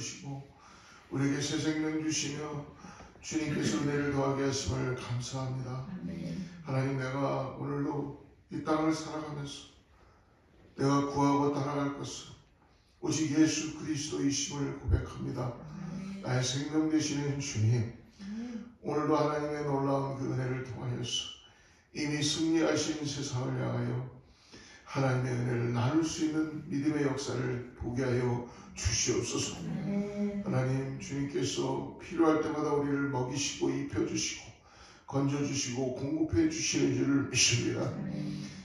주시고 우리에게 새 생명 주시며 주님께서 은혜를 더하게 하심을 감사합니다. 하나님, 내가 오늘도 이 땅을 살아가면서 내가 구하고 따라갈 것은 오직 예수 그리스도이심을 고백합니다. 나의 생명 되시는 주님, 오늘도 하나님의 놀라운 그 은혜를 통하여서 이미 승리하신 세상을 향하여 하나님의 은혜를 나눌 수 있는 믿음의 역사를 보게 하여 주시옵소서. 하나님, 주님께서 필요할 때마다 우리를 먹이시고 입혀주시고 건져주시고 공급해 주시는 줄을 믿습니다.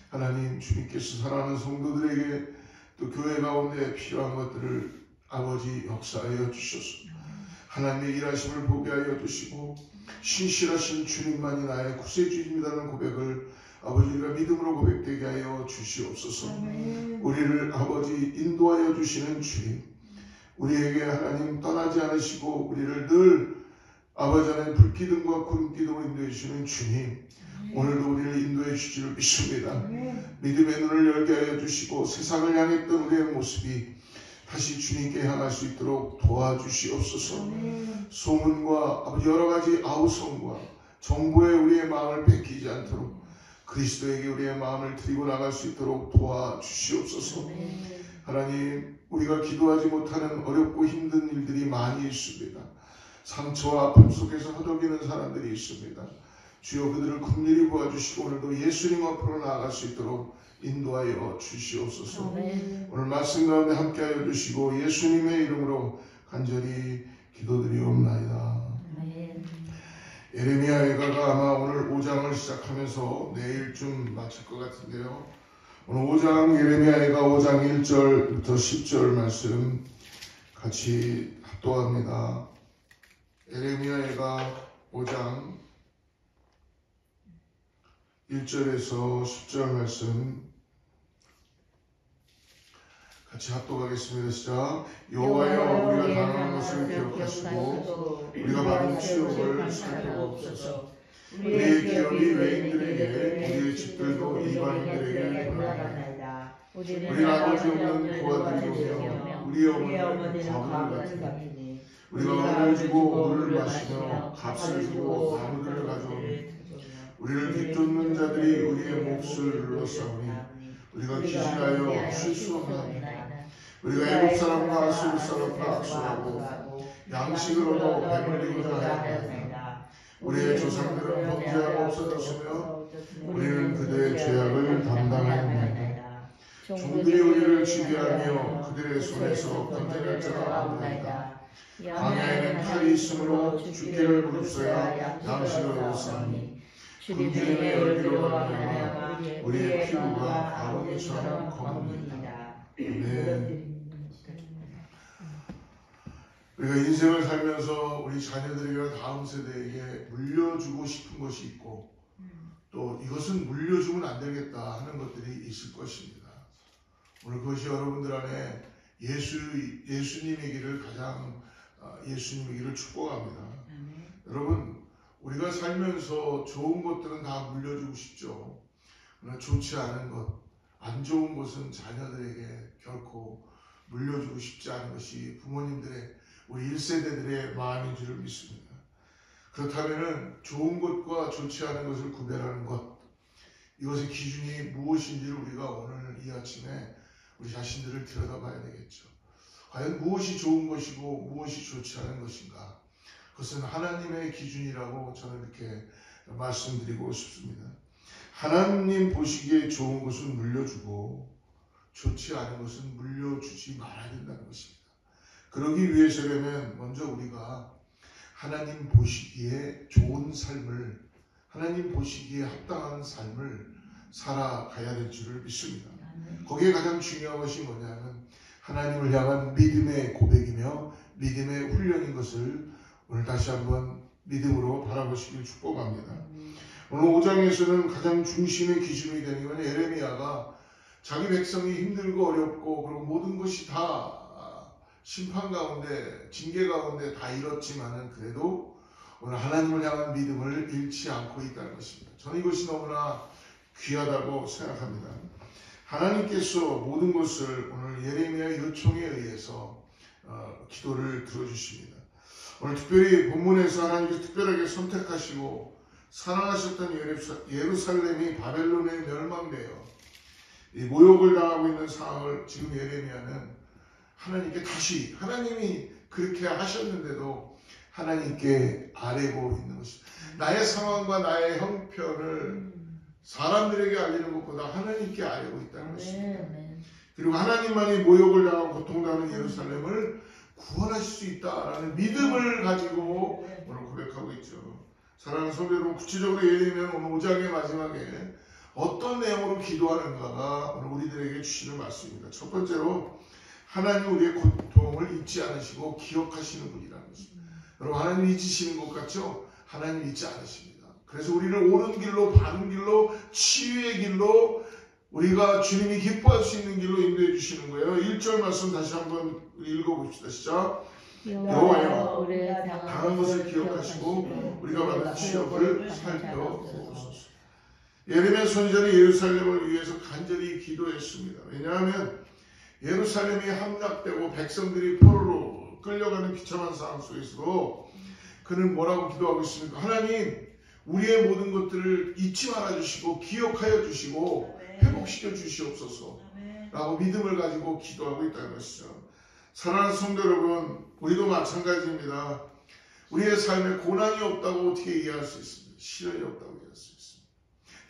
하나님, 주님께서 사랑하는 성도들에게 또 교회 가운데 필요한 것들을 아버지 역사하여 주셔서 하나님의 일하심을 보게 하여 주시고 신실하신 주님만이 나의 구세주님이라는 고백을 아버지가 믿음으로 고백되게 하여 주시옵소서. 우리를 아버지 인도하여 주시는 주님, 우리에게 하나님 떠나지 않으시고 우리를 늘 아버지 안에 불기둥과 구름기둥으로 인도해 주시는 주님, 오늘도 우리를 인도해 주시기를 믿습니다. 믿음의 눈을 열게 하여 주시고 세상을 향했던 우리의 모습이 다시 주님께 향할 수 있도록 도와주시옵소서. 소문과 아버지 여러 가지 아우성과 정보에 우리의 마음을 뺏기지 않도록 그리스도에게 우리의 마음을 드리고 나갈 수 있도록 도와주시옵소서. 하나님, 우리가 기도하지 못하는 어렵고 힘든 일들이 많이 있습니다. 상처와 아픔 속에서 허덕이는 사람들이 있습니다. 주여, 그들을 긍휼히 도와주시고 오늘도 예수님 앞으로 나아갈 수 있도록 인도하여 주시옵소서. 오늘 말씀 가운데 함께하여 주시고 예수님의 이름으로 간절히 기도드리옵나이다. 예레미야 예가가 아마 오늘 5장을 시작하면서 내일쯤 마칠 것 같은데요. 오늘 5장 예레미야 예가 5장 1절부터 10절 말씀 같이 합독합니다. 예레미야 예가 5장 1절에서 10절 말씀 같이 합독하겠습니다. 시작. 여호와여, 우리가 당한 것을 기억하시고 우리가 받은 치욕을 살펴보옵소서. 우리의 기업이 외인들에게 우리의 집들도 이방인들에게 돌아가나이다. 우리 아버지 없는 고아들이오며 우리의 어머니는 과부를 같으니 우리가 은을 주고 물을 마시며 값을 주고 나무들을 가져오니 우리를 비쫓는 자들이 우리의 몫을 눌러싸우니 우리가 기실하여 쉴 수 없나이다. 우리가 애굽 사람과 아수르 사람과 악수하고 양식을 얻어 배불리고자 하였나이다. 우리의 조상들은 범죄하고 없어졌으며 우리는 그들의 죄악을 담당하였나이다. 종들이 우리를 지배하며 그들의 손에서 건져낼 자가 없나이다. 광야에는 칼이 있으므로 죽기를 무릅써야 양식을 얻었사오니 군기름의 열기로 말미암아 우리의 피부가 아궁이처럼 검은이다. 아멘. 우리가 인생을 살면서 우리 자녀들이나 다음 세대에게 물려주고 싶은 것이 있고 또 이것은 물려주면 안 되겠다 하는 것들이 있을 것입니다. 오늘 그것이 여러분들 안에 예수님이기를 가장 예수님이기를 축복합니다. 여러분, 우리가 살면서 좋은 것들은 다 물려주고 싶죠. 그러나 좋지 않은 것, 안 좋은 것은 자녀들에게 결코 물려주고 싶지 않은 것이 부모님들의 우리 1세대들의 마음인 줄을 믿습니다. 그렇다면 좋은 것과 좋지 않은 것을 구별하는 것, 이것의 기준이 무엇인지를 우리가 오늘 이 아침에 우리 자신들을 들여다봐야 되겠죠. 과연 무엇이 좋은 것이고 무엇이 좋지 않은 것인가? 그것은 하나님의 기준이라고 저는 이렇게 말씀드리고 싶습니다. 하나님 보시기에 좋은 것은 물려주고 좋지 않은 것은 물려주지 말아야 된다는 것입니다. 그러기 위해서라면 먼저 우리가 하나님 보시기에 좋은 삶을, 하나님 보시기에 합당한 삶을 살아가야 될 줄을 믿습니다. 거기에 가장 중요한 것이 뭐냐면 하나님을 향한 믿음의 고백이며 믿음의 훈련인 것을 오늘 다시 한번 믿음으로 바라보시길 축복합니다. 오늘 5장에서는 가장 중심의 기준이 되는 건 예레미야가 자기 백성이 힘들고 어렵고 그리고 모든 것이 다 심판 가운데 징계 가운데 다 이렇지만은 그래도 오늘 하나님을 향한 믿음을 잃지 않고 있다는 것입니다. 저는 이것이 너무나 귀하다고 생각합니다. 하나님께서 모든 것을 오늘 예레미야의 요청에 의해서 기도를 들어주십니다. 오늘 특별히 본문에서 하나님께서 특별하게 선택하시고 사랑하셨던 예루살렘이 바벨론에 멸망되어 이 모욕을 당하고 있는 상황을 지금 예레미야는 하나님께 다시, 하나님이 그렇게 하셨는데도 하나님께 아뢰고 있는 것입니다. 나의 상황과 나의 형편을 사람들에게 알리는 것보다 하나님께 아뢰고 있다는 것입니다. 그리고 하나님만이 모욕을 당하고 고통당하는 예루살렘을 구원하실 수 있다라는 믿음을 가지고 오늘 고백하고 있죠. 사랑하는 성도 여러분, 구체적으로 예를 들면 오늘 5장의 마지막에 어떤 내용으로 기도하는가가 오늘 우리들에게 주시는 말씀입니다. 첫 번째로 하나님 우리의 고통을 잊지 않으시고 기억하시는 분이라는 것입니다. 여러분, 하나님 잊으시는 것 같죠? 하나님 잊지 않으십니다. 그래서 우리를 옳은 길로, 바른 길로, 치유의 길로, 우리가 주님이 기뻐할 수 있는 길로 인도해 주시는 거예요. 1절 말씀 다시 한번 읽어봅시다. 시작. 여호와여, 당한 것을 기억하시고 우리가 받은 취업을 살펴보소서. 예레미야 선지자는 예루살렘을 위해서 간절히 기도했습니다. 왜냐하면 예루살렘이 함락되고 백성들이 포로로 끌려가는 비참한 상황 속에서도 그는 뭐라고 기도하고 있습니까? 하나님, 우리의 모든 것들을 잊지 말아주시고 기억하여 주시고 회복시켜 주시옵소서 라고 믿음을 가지고 기도하고 있다는 것이죠. 사랑하는 성도 여러분, 우리도 마찬가지입니다. 우리의 삶에 고난이 없다고 어떻게 이해할 수 있습니까? 시련이 없다고 이해할 수 있습니다.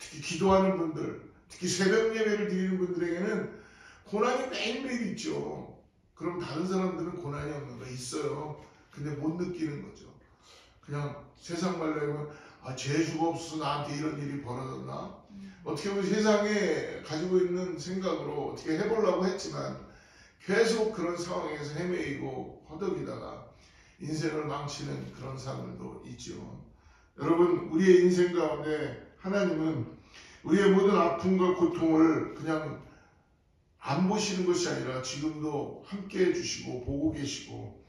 특히 기도하는 분들, 특히 새벽 예배를 드리는 분들에게는 고난이 매일매일 있죠. 그럼 다른 사람들은 고난이 없는 거 있어요. 근데 못 느끼는 거죠. 그냥 세상 말로 하면 재주가 없어서 나한테 이런 일이 벌어졌나? 어떻게 보면 세상에 가지고 있는 생각으로 어떻게 해보려고 했지만 계속 그런 상황에서 헤매이고 허덕이다가 인생을 망치는 그런 사람들도 있죠. 여러분, 우리의 인생 가운데 하나님은 우리의 모든 아픔과 고통을 그냥 안 보시는 것이 아니라 지금도 함께 해주시고 보고 계시고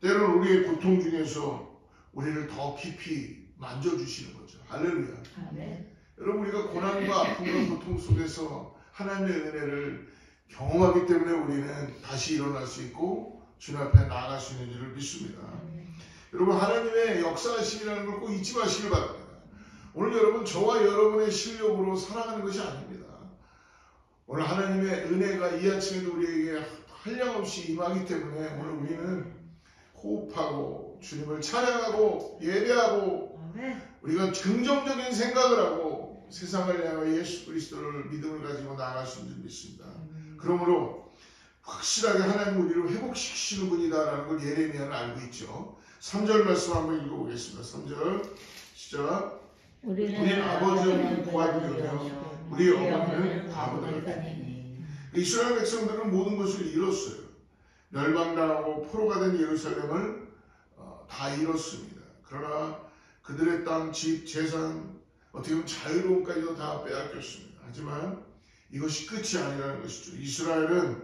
때로는 우리의 고통 중에서 우리를 더 깊이 만져주시는 거죠. 할렐루야. 아멘. 여러분, 우리가 고난과 아픔과 고통 속에서 하나님의 은혜를 경험하기 때문에 우리는 다시 일어날 수 있고 주님 앞에 나아갈 수 있는 줄을 믿습니다. 여러분, 하나님의 역사하심이라는 걸 꼭 잊지 마시길 바랍니다. 오늘 여러분, 저와 여러분의 실력으로 살아가는 것이 아닙니다. 오늘 하나님의 은혜가 이 아침에도 우리에게 한량없이 임하기 때문에 오늘 우리는 호흡하고 주님을 찬양하고 예배하고 우리가 긍정적인 생각을 하고 세상을 향해 예수 그리스도를 믿음을 가지고 나아갈 수 있는 줄 믿습니다. 그러므로 확실하게 하나님 우리를 회복시키시는 분이다라는 걸 예레미야는 알고 있죠. 3절 말씀 한번 읽어보겠습니다. 3절 시작. 우리는 아버지 없는 고아들이며 우리 어머니는 바보들 같으니. 이스라엘 백성들은 모든 것을 잃었어요. 멸망당하고 포로가 된 예루살렘을 다 잃었습니다. 그러나 그들의 땅, 집, 재산, 어떻게 보면 자유로움까지도 다 빼앗겼습니다. 하지만 이것이 끝이 아니라는 것이죠. 이스라엘은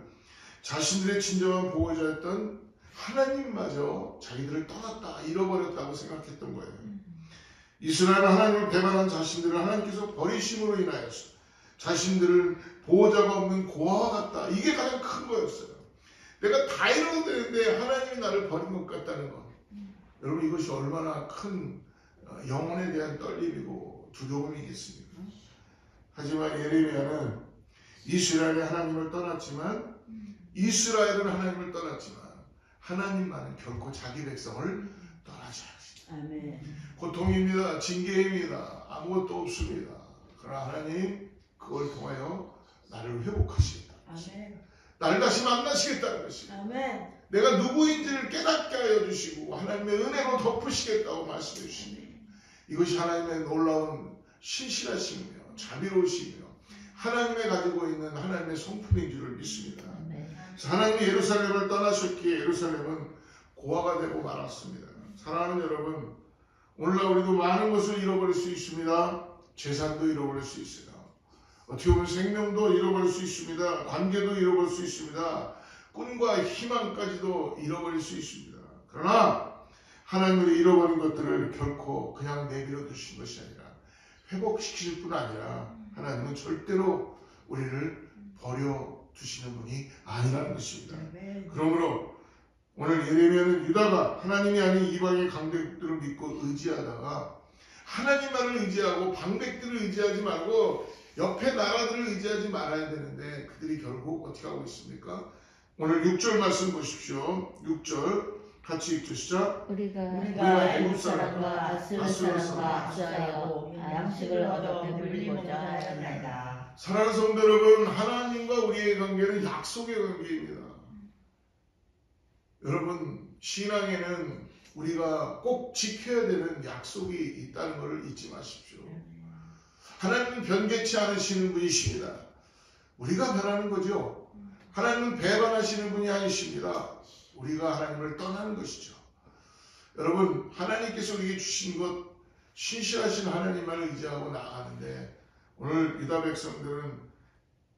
자신들의 진정한 보호자였던 하나님마저 자기들을 떠났다, 잃어버렸다고 생각했던 거예요. 이스라엘은 하나님을 배반한 자신들을 하나님께서 버리심으로 인하여서 자신들을 보호자가 없는 고아와 같다. 이게 가장 큰 거였어요. 내가 다 이뤄도 되는데 하나님이 나를 버린 것 같다는 것. 여러분, 이것이 얼마나 큰 영혼에 대한 떨림이고 두려움이겠습니까? 하지만 예레미야는 이스라엘이 하나님을 떠났지만 이스라엘은 하나님을 떠났지만 하나님만은 결코 자기 백성을 떠나지 않으시다. 아멘. 고통입니다. 징계입니다. 아무것도 없습니다. 그러나 하나님 그걸 통하여 나를 회복하시겠다. 아멘. 나를 다시 만나시겠다는 것입니다. 아멘. 내가 누구인지를 깨닫게 하여 주시고 하나님의 은혜로 덮으시겠다고 말씀해 주십니다. 이것이 하나님의 놀라운 신실하심이며 자비로우시며 하나님의 가지고 있는 하나님의 성품인 줄을 믿습니다. 하나님이 예루살렘을 떠나셨기에 예루살렘은 고아가 되고 말았습니다. 사랑하는 여러분, 오늘날 우리도 많은 것을 잃어버릴 수 있습니다. 재산도 잃어버릴 수 있어요. 어떻게 보면 생명도 잃어버릴 수 있습니다. 관계도 잃어버릴 수 있습니다. 꿈과 희망까지도 잃어버릴 수 있습니다. 그러나 하나님이 잃어버린 것들을 결코 그냥 내버려 두신 것이 아니라 회복시키실 뿐 아니라 하나님은 절대로 우리를 버려 두시는 분이 아니라는 것입니다. 그러므로 오늘 예레미야는 유다가 하나님이 아닌 이방의 강대국들을 믿고 의지하다가 하나님만을 의지하고 방백들을 의지하지 말고 옆에 나라들을 의지하지 말아야 되는데 그들이 결국 어떻게 하고 있습니까? 오늘 6절 말씀 보십시오. 6절 같이 읽죠. 시작. 우리가 애굽 사람과 아수르 사람과 압수하여 양식을 얻어 배불리고자 하였나이다. 사랑하는 성도 여러분, 하나님과 우리의 관계는 약속의 관계입니다. 여러분, 신앙에는 우리가 꼭 지켜야 되는 약속이 있다는 것을 잊지 마십시오. 하나님은 변개치 않으시는 분이십니다. 우리가 변하는 거죠. 하나님은 배반하시는 분이 아니십니다. 우리가 하나님을 떠나는 것이죠. 여러분, 하나님께서 우리에게 주신 것, 신실하신 하나님만을 의지하고 나아가는데 오늘 유다 백성들은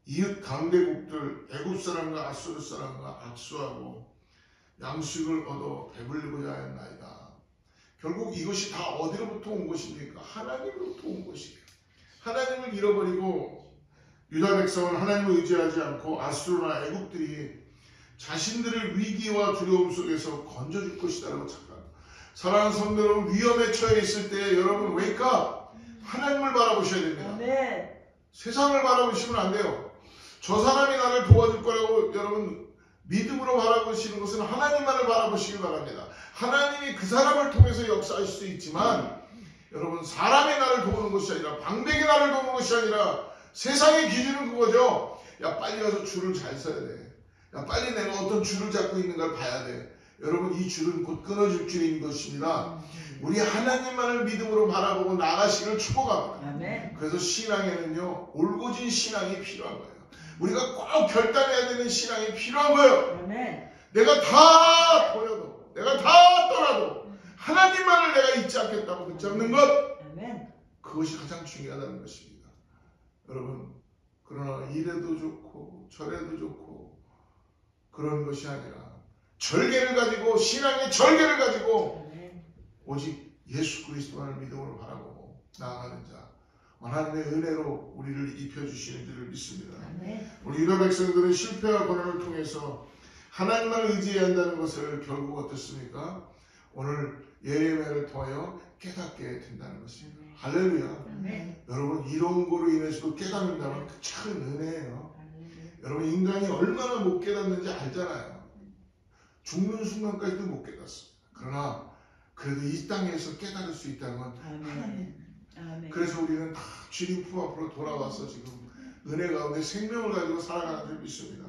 이웃 강대국들 애굽 사람과 아수르 사람과 악수하고 양식을 얻어 배불리고자 하였나이다. 결국 이것이 다 어디로부터 온 것입니까? 하나님으로부터 온 것이에요. 하나님을 잃어버리고 유다 백성은 하나님을 의지하지 않고 아수르나 애국들이 자신들을 위기와 두려움 속에서 건져줄 것이다라고 착각합니다. 사랑하는 성도 여러분, 위험에 처해 있을 때 여러분 웨이크업! 하나님을 바라보셔야 됩니다. 세상을 바라보시면 안 돼요. 저 사람이 나를 도와줄 거라고 여러분 믿음으로 바라보시는 것은 하나님만을 바라보시기 바랍니다. 하나님이 그 사람을 통해서 역사할 수 있지만 여러분 사람이 나를 도우는 것이 아니라 방백이 나를 도우는 것이 아니라 세상의 기준은 그거죠. 야 빨리 가서 줄을 잘 서야 돼. 야 빨리 내가 어떤 줄을 잡고 있는 걸 봐야 돼. 여러분 이 줄은 곧 끊어질 줄인 것입니다. 우리 하나님만을 믿음으로 바라보고 나가시기를 축복합니다. 그래서 신앙에는요 올곧은 신앙이 필요한 거예요. 우리가 꼭 결단해야 되는 신앙이 필요한 거예요. 내가 다 버려도 내가 다 떠나도 하나님만을 내가 잊지 않겠다고 붙잡는 것, 그것이 가장 중요하다는 것입니다. 여러분, 그러나 이래도 좋고 저래도 좋고 그런 것이 아니라 절개를 가지고, 신앙의 절개를 가지고 오직 예수 그리스도만을 믿음으로 바라보고 나아가는 자, 하나님의 은혜로 우리를 입혀주시는 줄을 믿습니다. 우리 유다 백성들은 실패와 고난을 통해서 하나님만 의지해야 한다는 것을 결국 어떻습니까? 오늘 예레미야를 통하여 깨닫게 된다는 것입니다. 할렐루야. 여러분 이런 거로 인해서도 깨닫는다면 그 참 은혜예요. 여러분 인간이 얼마나 못 깨닫는지 알잖아요. 죽는 순간까지도 못 깨닫습니다. 그러나 그래도 이 땅에서 깨달을 수 있다는 건 하나님. 그래서 우리는 다 주님 품 앞으로 돌아와서 지금 은혜 가운데 생명을 가지고 살아가는 줄 믿습니다.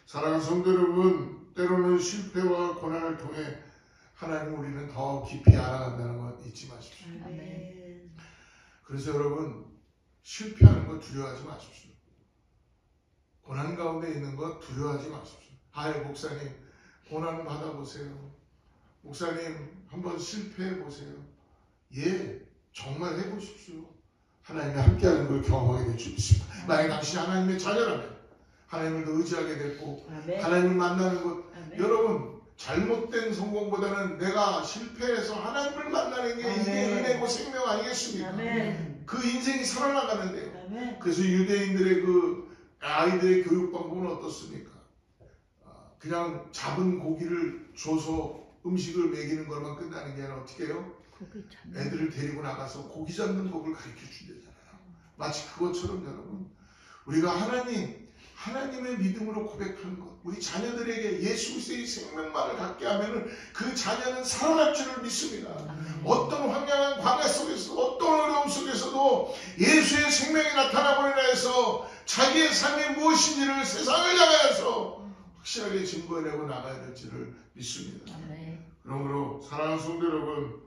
사랑하는 성도 여러분, 때로는 실패와 고난을 통해 하나님 우리는 더 깊이 알아간다는 것 잊지 마십시오. 그래서 여러분 실패하는 것 두려워하지 마십시오. 고난 가운데 있는 것 두려워하지 마십시오. 아예 목사님 고난 받아보세요. 목사님 한번 실패해 보세요. 예, 정말 해보십시오. 하나님이 함께하는 걸 경험하게 될 줄 믿습니다. 만약 당신이 하나님의 자녀라면 하나님을 더 의지하게 됐고 하나님을 만나는 것, 여러분 잘못된 성공보다는 내가 실패해서 하나님을 만나는 게 이게 은혜고 생명 아니겠습니까? 그 인생이 살아나가는데요. 그래서 유대인들의 그 아이들의 교육 방법은 어떻습니까? 그냥 잡은 고기를 줘서 음식을 먹이는 것만 끝나는 게 아니라 어떻게 해요? 애들을 데리고 나가서 고기 잡는 법을 가르쳐 준다잖아요. 마치 그것처럼 여러분 우리가 하나님의 믿음으로 고백하는 것, 우리 자녀들에게 예수 그리스도의 생명만을 갖게 하면은 그 자녀는 살아날 줄을 믿습니다. 어떤 황량한 광야 속에서 어떤 어려움 속에서도 예수의 생명이 나타나버리라 해서 자기의 삶이 무엇인지를 세상을 향하여서 확실하게 증거해내고 나가야 될 줄을 믿습니다. 그러므로 사랑하는 성도 여러분,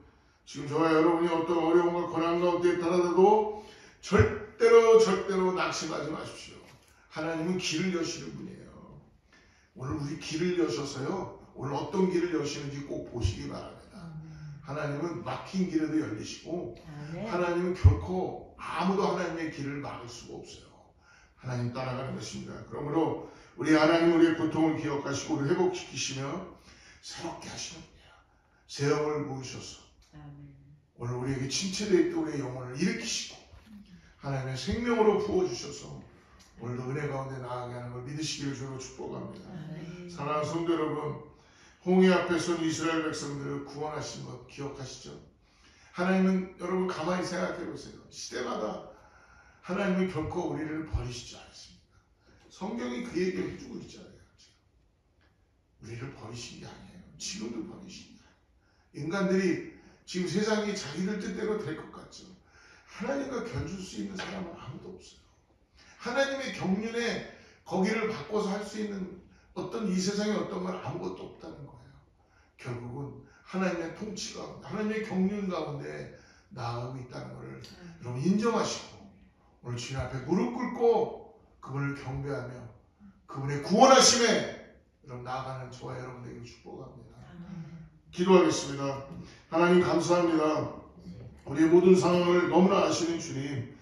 지금 저와 여러분이 어떤 어려움과 고난 가운데 달아도 절대로 낙심하지 마십시오. 하나님은 길을 여시는 분이에요. 오늘 우리 길을 여셔서요. 오늘 어떤 길을 여시는지 꼭 보시기 바랍니다. 하나님은 막힌 길에도 열리시고 하나님은 결코 아무도 하나님의 길을 막을 수가 없어요. 하나님 따라가는 것입니다. 그러므로 우리 하나님 우리의 고통을 기억하시고 우리를 회복시키시며 새롭게 하시는 분이에요. 새 영을 부으셔서 오늘 우리에게 침체되어 있던 우리의 영혼을 일으키시고 하나님의 생명으로 부어주셔서 오늘도 은혜 가운데 나아가게 하는 걸 믿으시기를 주로 축복합니다. 사랑하는 성도 여러분, 홍해 앞에 선 이스라엘 백성들을 구원하신 것 기억하시죠? 하나님은 여러분 가만히 생각해 보세요. 시대마다 하나님은 결코 우리를 버리시지 않습니다. 성경이 그 얘기를 해주고 있잖아요. 우리를 버리신 게 아니에요. 지금도 버리십니다. 인간들이 지금 세상이 자기들 뜻대로 될 것 같죠. 하나님과 견줄 수 있는 사람은 아무도 없어요. 하나님의 경륜에 거기를 바꿔서 할 수 있는 어떤 이 세상에 어떤 건 아무것도 없다는 거예요. 결국은 하나님의 통치가 하나님의 경륜 가운데 나아가고 있다는 것을 여러분 인정하시고 오늘 주님 앞에 무릎 꿇고 그분을 경배하며 그분의 구원하심에 여러분 나아가는 저와 여러분에게 축복합니다. 기도하겠습니다. 하나님 감사합니다. 우리의 모든 상황을 너무나 아시는 주님,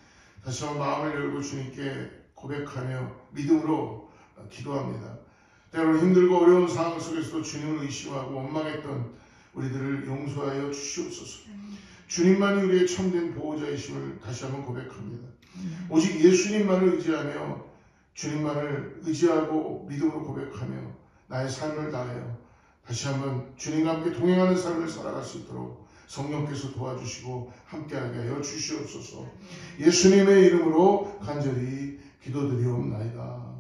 다시 한번 마음을 열고 주님께 고백하며 믿음으로 기도합니다. 때로는 힘들고 어려운 상황 속에서도 주님을 의심하고 원망했던 우리들을 용서하여 주시옵소서. 주님만이 우리의 참된 보호자이심을 다시 한번 고백합니다. 오직 예수님만을 의지하며 주님만을 의지하고 믿음으로 고백하며 나의 삶을 다하여 다시 한번 주님과 함께 동행하는 삶을 살아갈 수 있도록 성령께서 도와주시고 함께하게 하여 주시옵소서. 예수님의 이름으로 간절히 기도드리옵나이다.